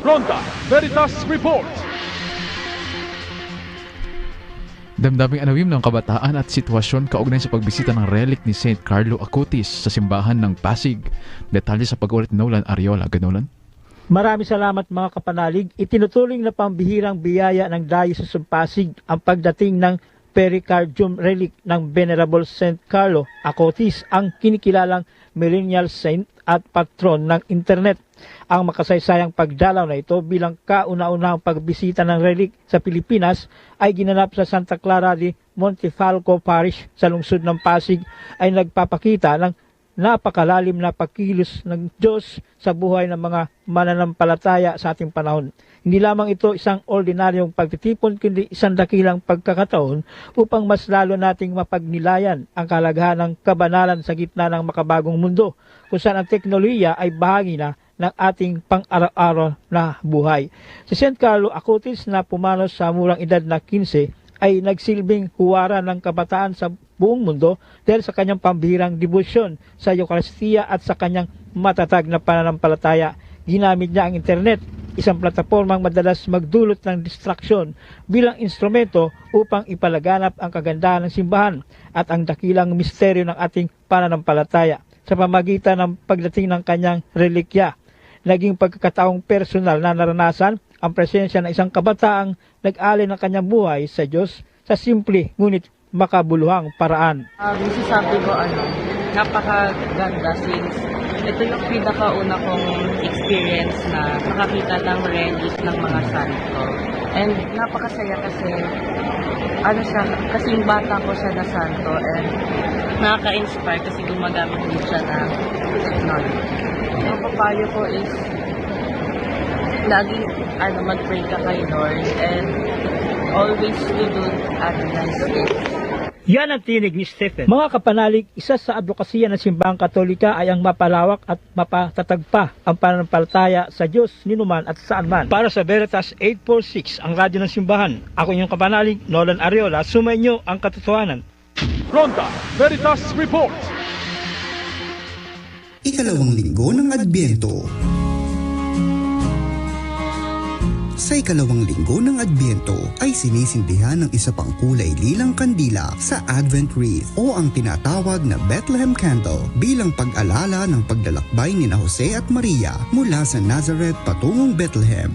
Ronda Veritas Report. Damdaming anawim ng kabataan at sitwasyon kaugnay sa pagbisita ng relic ni St. Carlo Acutis sa simbahan ng Pasig. Detalye sa pag-ulit Nolan Ariola. Ganolan? Maraming salamat mga kapanalig. Itinuturing na pambihirang biyaya ng Diocese of Pasig ang pagdating ng pericardium relic ng Venerable St. Carlo Acutis, ang kinikilalang millennial saint at patron ng internet. Ang makasaysayang pagdalaw na ito bilang kauna-unahang pagbisita ng relic sa Pilipinas ay ginanap sa Santa Clara de Montefalco Parish sa lungsod ng Pasig, ay nagpapakita ng napakalalim na pagkilos ng Diyos sa buhay ng mga mananampalataya sa ating panahon. Hindi lamang ito isang ordinaryong pagtitipon, kundi isang dakilang pagkakataon upang mas lalo nating mapagnilayan ang kalagahan ng kabanalan sa gitna ng makabagong mundo, kung saan ang teknolohiya ay bahagi na ng ating pang-araw-araw na buhay. Si St. Carlo Acutis na pumanaw sa murang edad na 15 ay nagsilbing huwaran ng kabataan sa buong mundo dahil sa kanyang pambihirang debosyon sa Eucharistia at sa kanyang matatag na pananampalataya. Ginamit niya ang internet, isang platapormang madalas magdulot ng distraksyon, bilang instrumento upang ipalaganap ang kagandahan ng simbahan at ang dakilang misteryo ng ating pananampalataya sa pamagitan ng pagdating ng kanyang relikya. Naging pagkakataong personal na naranasan ang presensya ng isang kabataang nag-alay ng kanyang buhay sa Diyos sa simple ngunit makabuluhang paraan. Masasabi ko napakaganda since ito yung pinakauna kong experience na nakakita ng relief ng mga santo. And napakasaya kasi kasing bata ko siya na santo, and nakaka-inspire kasi gumagamit din siya ng technology. Ang papayo ko is laging mag-pray ka kay Lord and always to do nice things. Yan ang tinig ni Stephen. Mga kapanalig, isa sa advokasya ng Simbahang Katolika ay ang mapalawak at mapatatag pa ang pananampalataya sa Diyos ninuman at saan man. Para sa Veritas 846, ang radyo ng simbahan, ako inyong kapanalig, Nolan Ariola, sumainyo ang katotohanan. Ronda Veritas Report. Ikalawang linggo ng Adbyento. Sa ikalawang linggo ng Adbyento ay sinisindihan ng isa pang kulay lilang kandila sa Advent Wreath o ang tinatawag na Bethlehem Candle bilang pag-alala ng paglalakbay ni Jose at Maria mula sa Nazareth patungong Bethlehem.